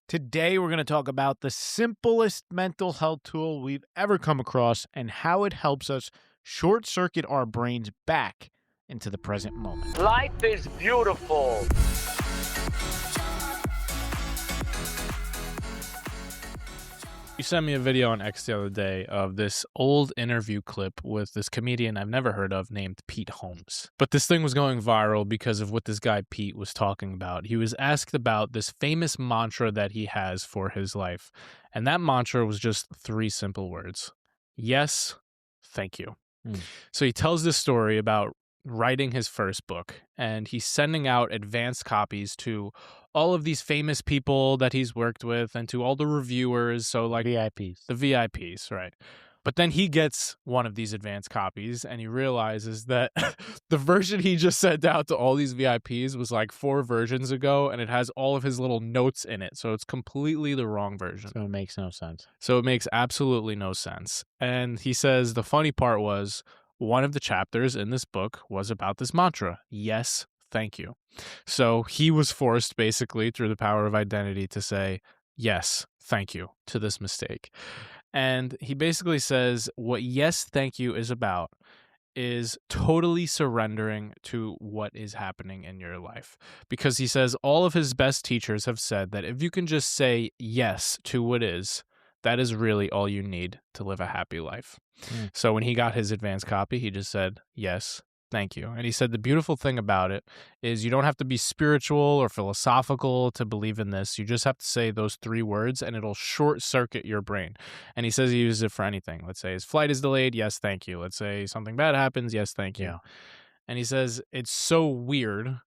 Today, we're going to talk about the simplest mental health tool we've ever come across and how it helps us short circuit our brains back into the present moment. Life is beautiful. You sent me a video on X the other day of this old interview clip with this comedian I've never heard of named Pete Holmes. But this thing was going viral because of what this guy Pete was talking about. He was asked about this famous mantra that he has for his life. And that mantra was just 3 simple words. Yes, thank you. So he tells this story about writing his first book, and he's sending out advanced copies to all of these famous people that he's worked with and to all the reviewers. So like VIPs. the VIPs, right? But then he gets one of these advanced copies and he realizes that the version he just sent out to all these VIPs was like 4 versions ago, and it has all of his little notes in it. So it's completely the wrong version. So it makes no sense. So it makes absolutely no sense. And he says the funny part was one of the chapters in this book was about this mantra, yes, thank you. So he was forced basically through the power of identity to say, yes, thank you to this mistake. And he basically says what yes, thank you is about is totally surrendering to what is happening in your life. Because he says all of his best teachers have said that if you can just say yes to what is, that is really all you need to live a happy life. So when he got his advanced copy, he just said, yes, thank you. And he said the beautiful thing about it is you don't have to be spiritual or philosophical to believe in this. You just have to say those 3 words and it'll short circuit your brain. And he says he uses it for anything. Let's say his flight is delayed. Yes, thank you. Let's say something bad happens. Yes, thank you. Yeah. And he says it's so weird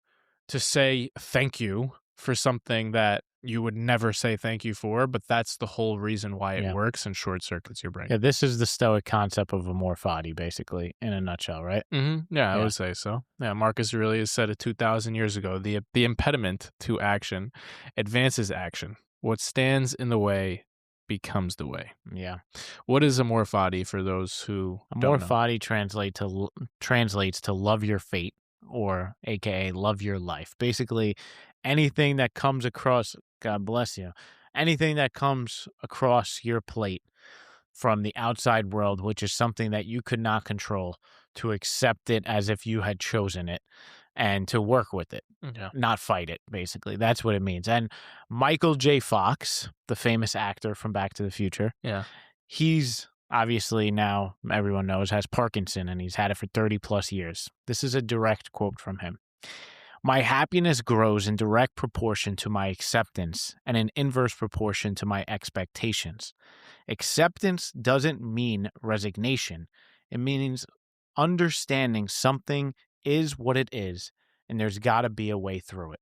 to say thank you for something that you would never say thank you for, but that's the whole reason why it works and short circuits your brain. Yeah, this is the Stoic concept of amor fati, basically, in a nutshell, right? Yeah, I would say so. Yeah, Marcus Aurelius said it 2,000 years ago. The impediment to action advances action. What stands in the way becomes the way. Yeah. What is amor fati for those who Amor don't know? fati translates to love your fate, or AKA love your life. Basically, anything that comes across, God bless you, anything that comes across your plate from the outside world, which is something that you could not control, to accept it as if you had chosen it and to work with it, not fight it, basically. That's what it means. And Michael J. Fox, the famous actor from Back to the Future, he's obviously now, everyone knows, has Parkinson, and he's had it for 30 plus years. This is a direct quote from him. My happiness grows in direct proportion to my acceptance and in inverse proportion to my expectations. Acceptance doesn't mean resignation. It means understanding something is what it is, and there's got to be a way through it.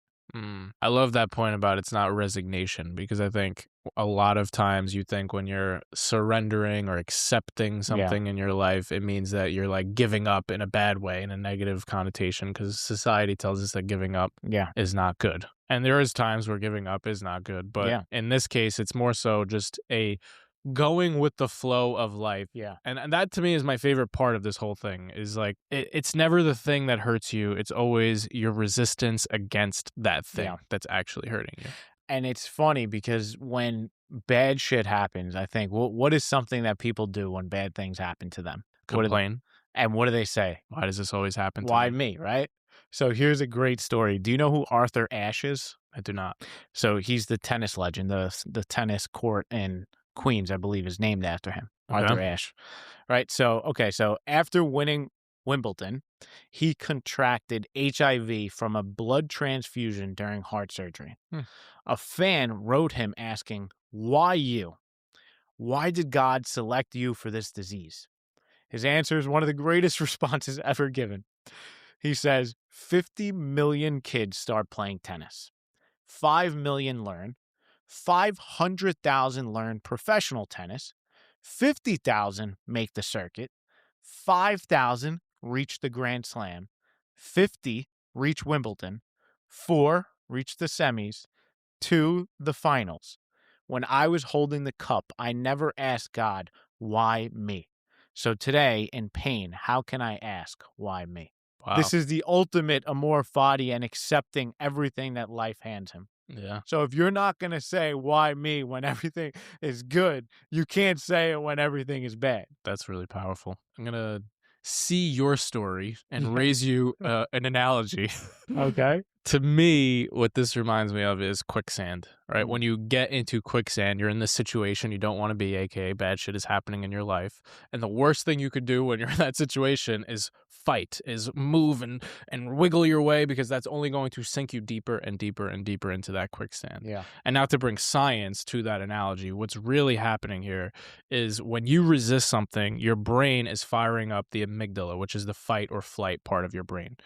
I love that point about it's not resignation, because I think a lot of times you think when you're surrendering or accepting something in your life, it means that you're like giving up in a bad way, in a negative connotation, because society tells us that giving up is not good. And there is times where giving up is not good. But in this case, it's more so just a going with the flow of life. And that to me is my favorite part of this whole thing, is like it's never the thing that hurts you. It's always your resistance against that thing that's actually hurting you. And it's funny because when bad shit happens, I think, what is something that people do when bad things happen to them? Complain. And what do they say? Why does this always happen to Why me? me, right? So here's a great story. Do you know who Arthur Ashe is? I do not. So he's the tennis legend. The tennis court in Queens, I believe, is named after him, Arthur Ashe. Right? So after winning Wimbledon, he contracted HIV from a blood transfusion during heart surgery. A fan wrote him asking, why you? Why did God select you for this disease? His answer is one of the greatest responses ever given. He says, 50 million kids start playing tennis. 5 million learn. 500,000 learn professional tennis. 50,000 make the circuit. 5,000 reach the Grand Slam. 50 reach Wimbledon. 4 reach the semis. 2 the finals. When I was holding the cup, I never asked God, why me? So today, in pain, how can I ask, why me? Wow. This is the ultimate amor fati and accepting everything that life hands him. Yeah, So if you're not going to say why me when everything is good, you can't say it when everything is bad. that's really powerful. I'm gonna see your story and Yeah. raise you an analogy. Okay. To me, what this reminds me of is quicksand, right? Mm. When you get into quicksand, you're in this situation you don't want to be, aka bad shit is happening in your life. And the worst thing you could do when you're in that situation is fight, is move and wiggle your way, because that's only going to sink you deeper and deeper and deeper into that quicksand. Yeah. And now to bring science to that analogy, what's really happening here is when you resist something, your brain is firing up the amygdala, which is the fight or flight part of your brain,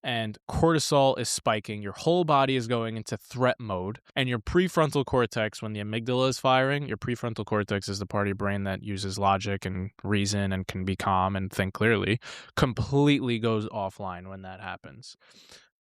and cortisol is spiking. Your whole body is going into threat mode. And your prefrontal cortex, when the amygdala is firing, your prefrontal cortex is the part of your brain that uses logic and reason and can be calm and think clearly, completely goes offline when that happens.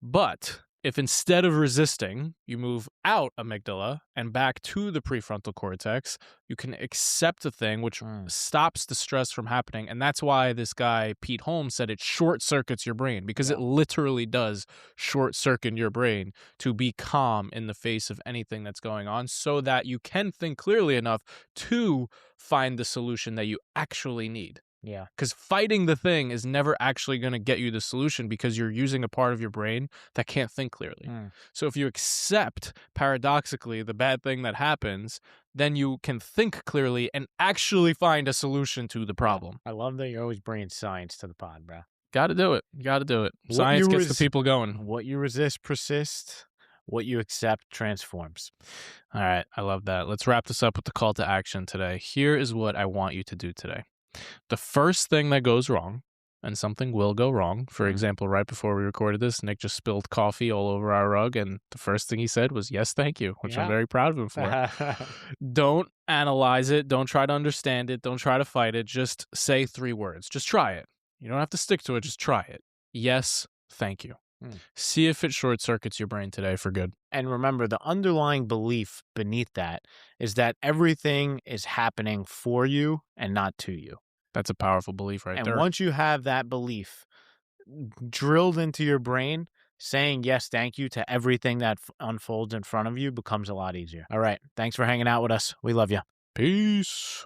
But if instead of resisting, you move out amygdala and back to the prefrontal cortex, you can accept the thing, which stops the stress from happening. And that's why this guy, Pete Holmes, said it short circuits your brain, because it literally does short circuit your brain to be calm in the face of anything that's going on, so that you can think clearly enough to find the solution that you actually need. Yeah. Because fighting the thing is never actually going to get you the solution, because you're using a part of your brain that can't think clearly. So if you accept, paradoxically, the bad thing that happens, then you can think clearly and actually find a solution to the problem. I love that you're always bringing science to the pod, bro. Got to do it. Got to do it. What Science you gets the res- people going. What you resist persists. What you accept transforms. All right. I love that. Let's wrap this up with the call to action today. Here is what I want you to do today. The first thing that goes wrong, and something will go wrong. For example, right before we recorded this, Nick just spilled coffee all over our rug, and the first thing he said was, "Yes, thank you," which I'm very proud of him for. Don't analyze it. Don't try to understand it. Don't try to fight it. Just say 3 words. Just try it. You don't have to stick to it. Just try it. Yes, thank you. See if it short circuits your brain today for good. And remember, the underlying belief beneath that is that everything is happening for you and not to you. That's a powerful belief right there. And once you have that belief drilled into your brain, saying yes, thank you to everything that unfolds in front of you becomes a lot easier. All right. Thanks for hanging out with us. We love you. Peace.